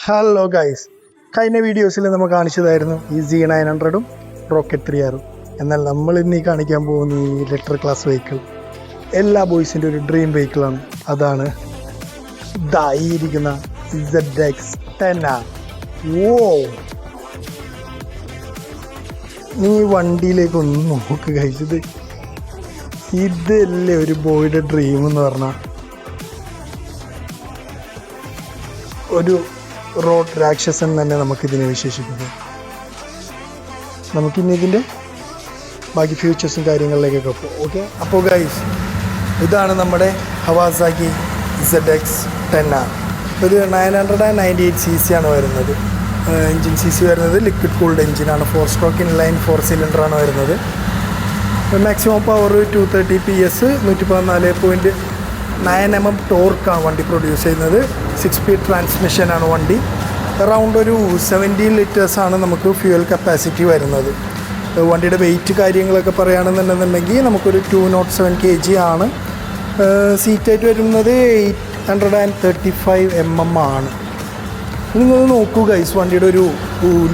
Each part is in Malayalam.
ഹലോ ഗൈസ്, കഴിഞ്ഞ വീഡിയോസിൽ നമ്മൾ കാണിച്ചതായിരുന്നു ഈ Z900 റോക്കറ്റ് 3R. എന്നാൽ നമ്മൾ ഇന്ന് കാണിക്കാൻ പോകുന്ന ഈ ലെറ്റർ ക്ലാസ് വെഹിക്കിൾ എല്ലാ ബോയ്സിൻ്റെ ഒരു ഡ്രീം വെഹിക്കിളാണ്. അതാണ് ഇതായിരിക്കുന്ന ZX10R. ഓ, നീ വണ്ടിയിലേക്ക് ഒന്ന് നോക്ക് ഗൈസ്. ഇതല്ലേ ഒരു ബോയുടെ ഡ്രീം എന്ന് പറഞ്ഞാൽ. ഒരു റോഡ് രാക്ഷസൻ തന്നെ നമുക്കിതിനെ വിശേഷിപ്പിക്കാം. നമുക്കിനി ഇതിൻ്റെ ബാക്കി ഫ്യൂച്ചേഴ്സും കാര്യങ്ങളിലേക്കൊക്കെ പോകും. ഓക്കെ, അപ്പോൾ ഗൈസ്, ഇതാണ് നമ്മുടെ കവാസാക്കി ZX10R. ഇത് 998cc ആണ് വരുന്നത്. എൻജിൻ CC വരുന്നത് ലിക്വിഡ് കൂൾഡ് എൻജിനാണ്. 4 സ്ട്രോക്ക് ഇൻലൈൻ 4 സിലിണ്ടറാണ് വരുന്നത്. മാക്സിമം പവർ 230 PS, 114.9 mm ടോർക്കാണ് വണ്ടി പ്രൊഡ്യൂസ് ചെയ്യുന്നത്. 6 സ്പീഡ് ട്രാൻസ്മിഷനാണ് വണ്ടി. അറൗണ്ട് ഒരു 17 ലിറ്റേഴ്സാണ് നമുക്ക് ഫ്യൂവൽ കപ്പാസിറ്റി വരുന്നത്. വണ്ടിയുടെ വെയിറ്റ് കാര്യങ്ങളൊക്കെ പറയുകയാണെന്നുണ്ടെങ്കിൽ നമുക്കൊരു 207 kg ആണ്. സീറ്റായിട്ട് വരുന്നത് 835 mm ആണ്. നിങ്ങൾ നോക്കൂ ഗൈസ്, വണ്ടിയുടെ ഒരു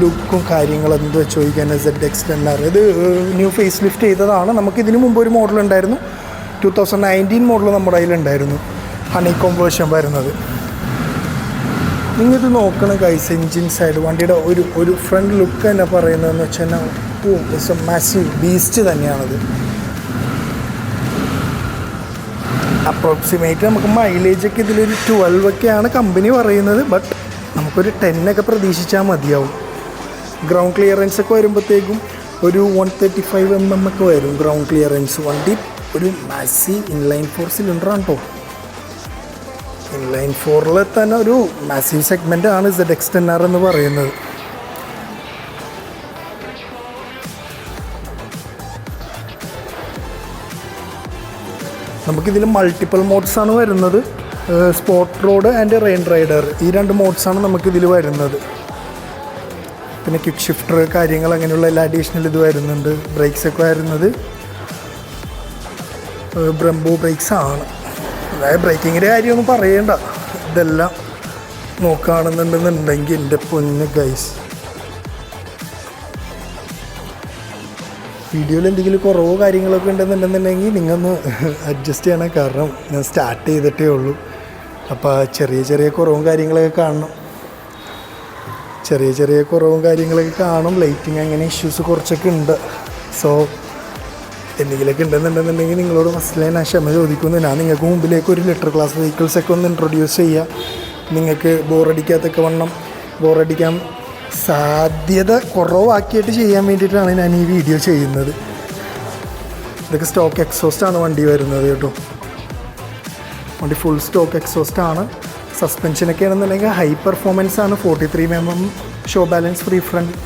ലുക്കും കാര്യങ്ങളും എന്ത് വെച്ച് ചോദിക്കാൻ ZX10R. ഇത് ന്യൂ ഫേസ് ലിഫ്റ്റ് ചെയ്തതാണ്. നമുക്കിതിന് മുമ്പ് ഒരു മോഡൽ ഉണ്ടായിരുന്നു, 2019 മോഡൽ നമ്മുടെ കയ്യിലുണ്ടായിരുന്നു, ഹണികോം വേർഷൻ വരുന്നത്. നിങ്ങളിത് നോക്കണം ഗൈസ്, എൻജിൻ സൈഡ് വണ്ടിയുടെ ഒരു ഫ്രണ്ട് ലുക്ക് തന്നെ പറയുന്നതെന്ന് വെച്ച് കഴിഞ്ഞാൽ ഇറ്റ്സ് എ മാസീവ് ബീസ്റ്റ് തന്നെയാണത്. അപ്രോക്സിമേറ്റ് നമുക്ക് മൈലേജൊക്കെ ഇതിലൊരു 12 ഒക്കെയാണ് കമ്പനി പറയുന്നത്. ബട്ട് നമുക്കൊരു 10 ഒക്കെ പ്രതീക്ഷിച്ചാൽ മതിയാവും. ഗ്രൗണ്ട് ക്ലിയറൻസ് ഒക്കെ വരുമ്പോഴത്തേക്കും ഒരു 135 mm ഒക്കെ വരും ഗ്രൗണ്ട് ക്ലിയറൻസ്. വണ്ടി ഒരു മാസീവ് ഇൻലൈൻ 4 സിലിണ്ടറാണ് കേട്ടോ. ഇൻലൈൻ 4ൽ തന്നെ ഒരു മാസീവ് സെഗ്മെൻ്റ് ആണ് ZX10R എന്ന് പറയുന്നത്. നമുക്കിതിൽ മൾട്ടിപ്പിൾ മോഡ്സാണ് വരുന്നത്. Sport road and rain rider, ഈ 2 മോഡ്സാണ് നമുക്കിതിൽ വരുന്നത്. പിന്നെ ക്വിക്ക് ഷിഫ്റ്റർ കാര്യങ്ങൾ അങ്ങനെയുള്ള എല്ലാ അഡീഷണൽ ഇത് വരുന്നുണ്ട്. ബ്രേക്സൊക്കെ വരുന്നത് ബ്രംബോ ബ്രേക്സ് ആണ്. അതായത് ബ്രേക്കിങ്ങിൻ്റെ കാര്യമൊന്നും പറയേണ്ട. ഇതെല്ലാം നോക്കുകയാണെന്നുണ്ടെന്നുണ്ടെങ്കിൽ എൻ്റെ പൊന്ന് ഗൈസ്, വീഡിയോയിൽ എന്തെങ്കിലും കുറവോ കാര്യങ്ങളൊക്കെ ഉണ്ടെന്നുണ്ടെന്നുണ്ടെങ്കിൽ നിങ്ങളൊന്ന് അഡ്ജസ്റ്റ് ചെയ്യണം. കാരണം ഞാൻ സ്റ്റാർട്ട് ചെയ്തിട്ടേ ഉള്ളൂ. അപ്പോൾ ചെറിയ കുറവും കാര്യങ്ങളൊക്കെ കാണണം. ചെറിയ കുറവും കാര്യങ്ങളൊക്കെ കാണും. ലൈറ്റിങ് അങ്ങനെ ഇഷ്യൂസ് കുറച്ചൊക്കെ ഉണ്ട്. സോ എന്തെങ്കിലുമൊക്കെ ഉണ്ടെന്നുണ്ടെന്നുണ്ടെങ്കിൽ നിങ്ങളോട് ഫസ്റ്റിലെ ഞാൻ ക്ഷമ ചോദിക്കുന്നു. ഞാൻ നിങ്ങൾക്ക് മുമ്പിലേക്ക് ഒരു ലെറ്റർ ക്ലാസ് വെഹിക്കിൾസൊക്കെ ഒന്ന് ഇൻട്രൊഡ്യൂസ് ചെയ്യുക. നിങ്ങൾക്ക് ബോറടിക്കാത്തൊക്കെ വണ്ണം ബോറടിക്കാൻ സാധ്യത കുറവാക്കിയിട്ട് ചെയ്യാൻ വേണ്ടിയിട്ടാണ് ഞാൻ ഈ വീഡിയോ ചെയ്യുന്നത്. ഇതൊക്കെ സ്റ്റോക്ക് എക്സോസ്റ്റാണ് വണ്ടി വരുന്നത് കേട്ടോ. വണ്ടി ഫുൾ സ്റ്റോക്ക് എക്സോസ്റ്റാണ്. സസ്പെൻഷനൊക്കെ ആണെന്നുണ്ടെങ്കിൽ ഹൈ പെർഫോമൻസ് ആണ്. 43 mm Showa balance free front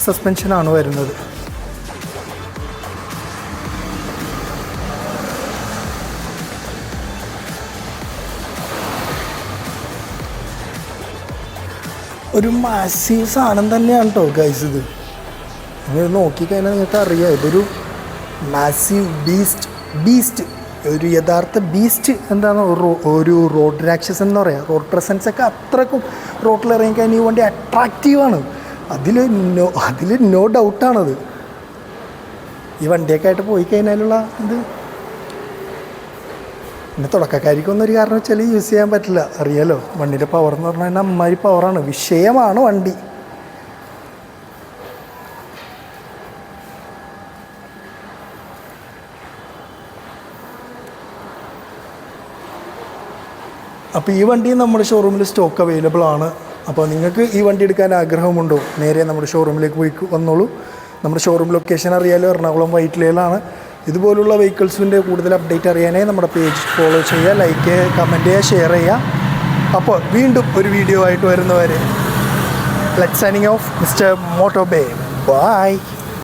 സസ്പെൻഷനാണ് വരുന്നത്. ഒരു മാസീവ് സാധനം തന്നെയാണ് കേട്ടോ ഗൈസ്. ഇത് നിങ്ങൾ നോക്കിക്കഴിഞ്ഞാൽ നിങ്ങൾക്ക് അറിയാം, ഇതൊരു മാസീവ് ബീസ്റ്റ് ഒരു യഥാർത്ഥ ബീസ്റ്റ്. എന്താണ് ഒരു റോഡ് രാക്ഷസൻ എന്ന് പറയാം. റോഡ് പ്രസൻസ് ഒക്കെ അത്രക്കും റോഡിൽ ഇറങ്ങിക്കഴിഞ്ഞാൽ ഈ വണ്ടി അട്രാക്റ്റീവാണ്. അതിൽ നോ ഡൗട്ടാണത്. ഈ വണ്ടിയൊക്കെ ആയിട്ട് പോയി കഴിഞ്ഞാലുള്ള ഇത് പിന്നെ തുടക്കക്കാരിക്കൊന്നും ഒരു കാരണം വെച്ചാൽ യൂസ് ചെയ്യാൻ പറ്റില്ല. അറിയാലോ, വണ്ടിയുടെ പവർ എന്ന് പറഞ്ഞാൽ അമ്മാതിരി പവറാണ്. വിഷയമാണ് വണ്ടി. അപ്പോൾ ഈ വണ്ടി നമ്മുടെ ഷോറൂമിൽ സ്റ്റോക്ക് അവൈലബിൾ ആണ്. അപ്പോൾ നിങ്ങൾക്ക് ഈ വണ്ടി എടുക്കാൻ ആഗ്രഹമുണ്ടോ, നേരെ നമ്മുടെ ഷോറൂമിലേക്ക് പോയി വന്നോളൂ. നമ്മുടെ ഷോറൂം ലൊക്കേഷൻ അറിയാലോ, എറണാകുളം വൈറ്റിലയിലാണ്. ഇതുപോലുള്ള വെഹിക്കിൾസിൻ്റെ കൂടുതൽ അപ്ഡേറ്റ് അറിയാനായി നമ്മുടെ പേജ് ഫോളോ ചെയ്യുക, ലൈക്ക് ചെയ്യുക, കമൻറ്റ് ചെയ്യുക, ഷെയർ ചെയ്യുക. അപ്പോൾ വീണ്ടും ഒരു വീഡിയോ ആയിട്ട് വരുന്നവരെ let's signing off mister Moto Bay. By.